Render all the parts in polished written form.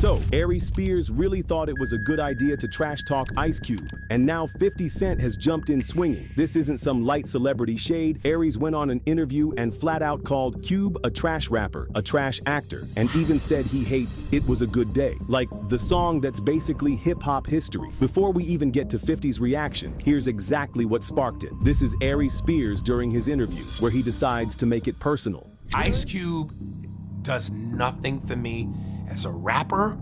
So, Aries Spears really thought it was a good idea to trash talk Ice Cube, and now 50 Cent has jumped in swinging. This isn't some light celebrity shade. Aries went on an interview and flat out called Cube a trash rapper, a trash actor, and even said he hates It Was a Good Day, like the song that's basically hip-hop history. Before we even get to 50's reaction, here's exactly what sparked it. This is Aries Spears during his interview, where he decides to make it personal. Ice Cube does nothing for me as a rapper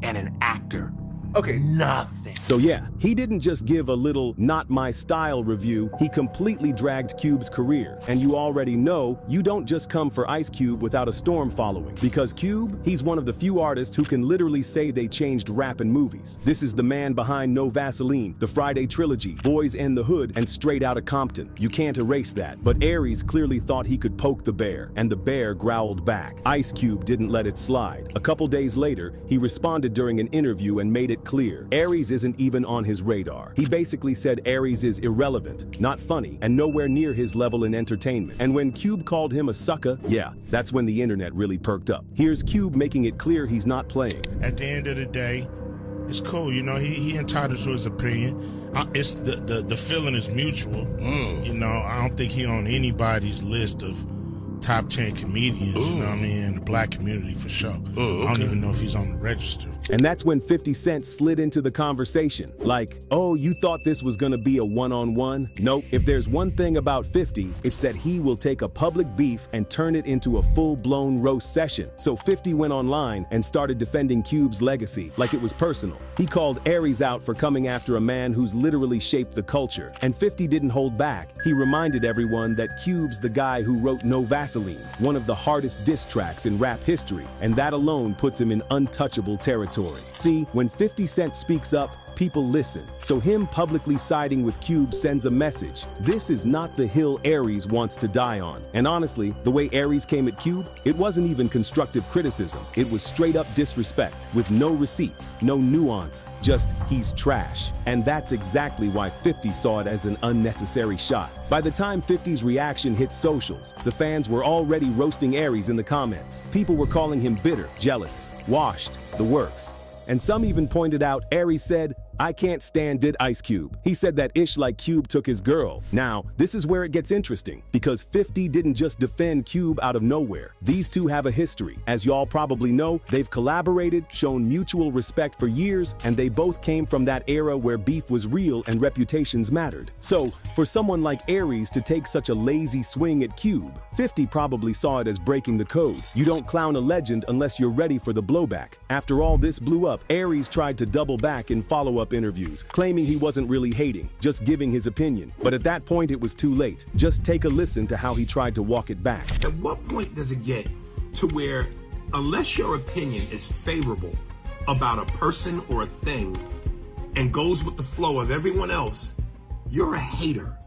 and an actor. Okay. Nothing. So yeah, he didn't just give a little not my style review, he completely dragged Cube's career. And you already know, you don't just come for Ice Cube without a storm following. Because Cube, he's one of the few artists who can literally say they changed rap and movies. This is the man behind No Vaseline, the Friday Trilogy, Boys in the Hood, and Straight Outta Compton. You can't erase that. But Aries clearly thought he could poke the bear, and the bear growled back. Ice Cube didn't let it slide. A couple days later, he responded during an interview and made it clear. Aries isn't even on his radar. He basically said Aries is irrelevant, not funny, and nowhere near his level in entertainment. And when Cube called him a sucker, yeah, that's when the internet really perked up. Here's Cube making it clear he's not playing. At the end of the day, it's cool, you know, he entitled to his opinion. It's the feeling is mutual. You know, I don't think he on anybody's list of top 10 comedians, you know what I mean, in the black community for sure. I don't even know if he's on the register. And that's when 50 Cent slid into the conversation. Like, oh, you thought this was gonna be a one-on-one? Nope. If there's one thing about 50, it's that he will take a public beef and turn it into a full-blown roast session. So 50 went online and started defending Cube's legacy like it was personal. He called Aries out for coming after a man who's literally shaped the culture. And 50 didn't hold back. He reminded everyone that Cube's the guy who wrote No Vaseline, one of the hardest diss tracks in rap history, and that alone puts him in untouchable territory. See, when 50 Cent speaks up, people listen. So him publicly siding with Cube sends a message. This is not the hill Aries wants to die on. And honestly, the way Aries came at Cube, it wasn't even constructive criticism. It was straight up disrespect, with no receipts, no nuance, just he's trash. And that's exactly why 50 saw it as an unnecessary shot. By the time 50's reaction hit socials, the fans were already roasting Aries in the comments. People were calling him bitter, jealous, washed, the works. And some even pointed out Aries said, I can't stand did Ice Cube. He said that ish like Cube took his girl. Now, this is where it gets interesting, because 50 didn't just defend Cube out of nowhere. These two have a history. As y'all probably know, they've collaborated, shown mutual respect for years, and they both came from that era where beef was real and reputations mattered. So, for someone like Aries to take such a lazy swing at Cube, 50 probably saw it as breaking the code. You don't clown a legend unless you're ready for the blowback. After all this blew up, Aries tried to double back in follow-up interviews, claiming he wasn't really hating, just giving his opinion. But at that point, it was too late. Just take a listen to how he tried to walk it back. At what point does it get to where, unless your opinion is favorable about a person or a thing and goes with the flow of everyone else, you're a hater?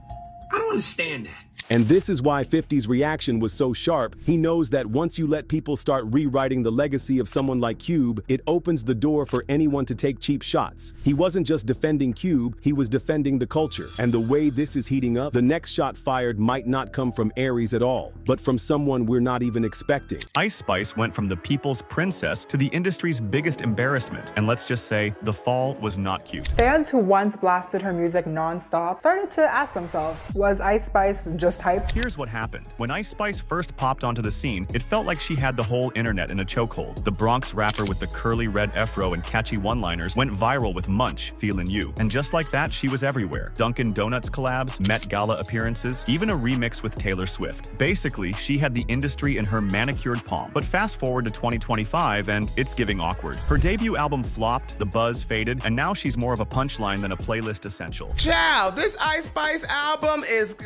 I don't understand that. And this is why 50's reaction was so sharp. He knows that once you let people start rewriting the legacy of someone like Cube, it opens the door for anyone to take cheap shots. He wasn't just defending Cube, he was defending the culture. And the way this is heating up, the next shot fired might not come from Aries at all, but from someone we're not even expecting. Ice Spice went from the people's princess to the industry's biggest embarrassment. And let's just say, the fall was not cute. Fans who once blasted her music non-stop started to ask themselves, was Ice Spice just hype? Here's what happened. When Ice Spice first popped onto the scene, it felt like she had the whole internet in a chokehold. The Bronx rapper with the curly red afro and catchy one-liners went viral with Munch, Feelin' You. And just like that, she was everywhere. Dunkin' Donuts collabs, Met Gala appearances, even a remix with Taylor Swift. Basically, she had the industry in her manicured palm. But fast forward to 2025 and it's giving awkward. Her debut album flopped, the buzz faded, and now she's more of a punchline than a playlist essential. Child, this Ice Spice album is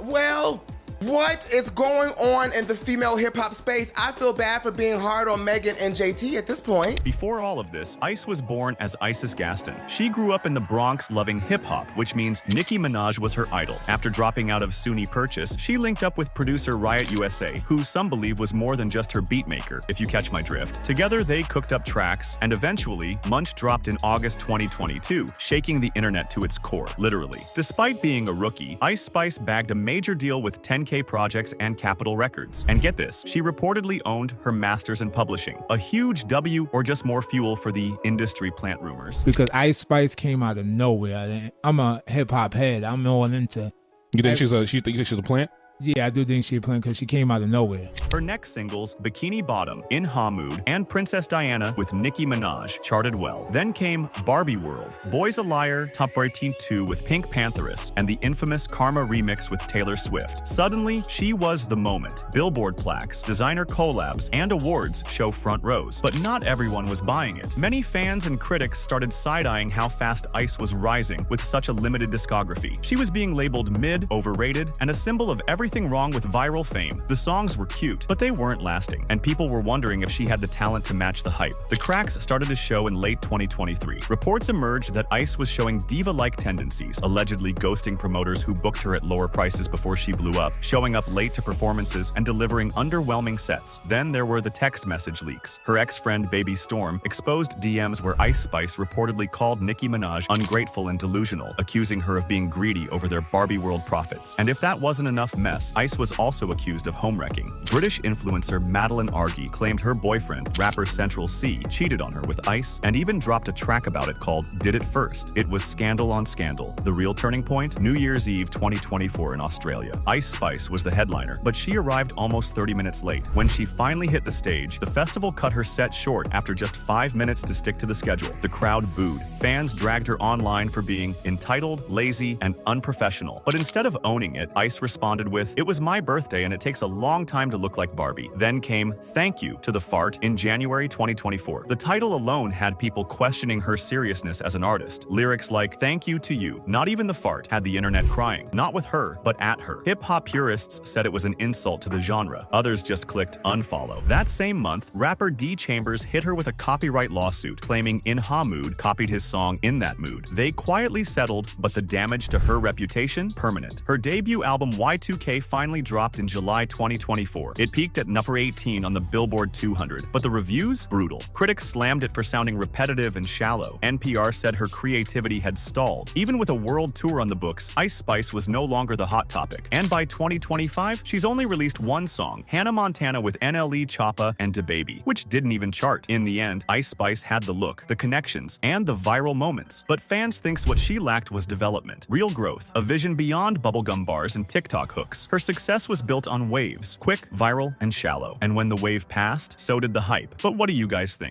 well, what is going on in the female hip-hop space? I feel bad for being hard on Megan and JT at this point. Before all of this, Ice was born as Isis Gaston. She grew up in the Bronx loving hip-hop, which means Nicki Minaj was her idol. After dropping out of SUNY Purchase, she linked up with producer Riot USA, who some believe was more than just her beatmaker, if you catch my drift. Together, they cooked up tracks, and eventually, Munch dropped in August 2022, shaking the internet to its core, literally. Despite being a rookie, Ice Spice bagged a major deal with 10 10K projects and Capitol Records. And get this, she reportedly owned her masters in publishing. A huge W, or just more fuel for the industry plant rumors. Because Ice Spice came out of nowhere. I'm a hip hop head. I'm all into. You think she's a plant? Yeah, I do think she's playing because she came out of nowhere. Her next singles, Bikini Bottom, In Ha Mood, and Princess Diana with Nicki Minaj, charted well. Then came Barbie World, Boy's a Liar, Top 2 with Pink Pantheress, and the infamous Karma remix with Taylor Swift. Suddenly, she was the moment. Billboard plaques, designer collabs, and awards show front rows. But not everyone was buying it. Many fans and critics started side-eyeing how fast Ice was rising with such a limited discography. She was being labeled mid, overrated, and a symbol of everything wrong with viral fame. The songs were cute, but they weren't lasting, and people were wondering if she had the talent to match the hype. The cracks started to show in late 2023. Reports emerged that Ice was showing diva-like tendencies, allegedly ghosting promoters who booked her at lower prices before she blew up, showing up late to performances, and delivering underwhelming sets. Then there were the text message leaks. Her ex-friend Baby Storm exposed DMs where Ice Spice reportedly called Nicki Minaj ungrateful and delusional, accusing her of being greedy over their Barbie World profits. And if that wasn't enough mess, Ice was also accused of home-wrecking. British influencer Madeline Argy claimed her boyfriend, rapper Central C, cheated on her with Ice, and even dropped a track about it called Did It First. It was scandal on scandal. The real turning point? New Year's Eve 2024 in Australia. Ice Spice was the headliner, but she arrived almost 30 minutes late. When she finally hit the stage, the festival cut her set short after just 5 minutes to stick to the schedule. The crowd booed. Fans dragged her online for being entitled, lazy, and unprofessional. But instead of owning it, Ice responded with, "It was my birthday and it takes a long time to look like Barbie." Then came Thank You to the Fart in January 2024. The title alone had people questioning her seriousness as an artist. Lyrics like "Thank you to you," not even the fart, had the internet crying. Not with her, but at her. Hip-hop purists said it was an insult to the genre. Others just clicked unfollow. That same month, rapper D Chambers hit her with a copyright lawsuit, claiming In Ha Mood copied his song In That Mood. They quietly settled, but the damage to her reputation, permanent. Her debut album Y2K finally dropped in July 2024. It peaked at number 18 on the Billboard 200, but the reviews? Brutal. Critics slammed it for sounding repetitive and shallow. NPR said her creativity had stalled. Even with a world tour on the books, Ice Spice was no longer the hot topic. And by 2025, she's only released one song, Hannah Montana with NLE Choppa and DaBaby, which didn't even chart. In the end, Ice Spice had the look, the connections, and the viral moments. But fans thinks what she lacked was development, real growth, a vision beyond bubblegum bars and TikTok hooks. Her success was built on waves, quick, viral, and shallow. And when the wave passed, so did the hype. But what do you guys think?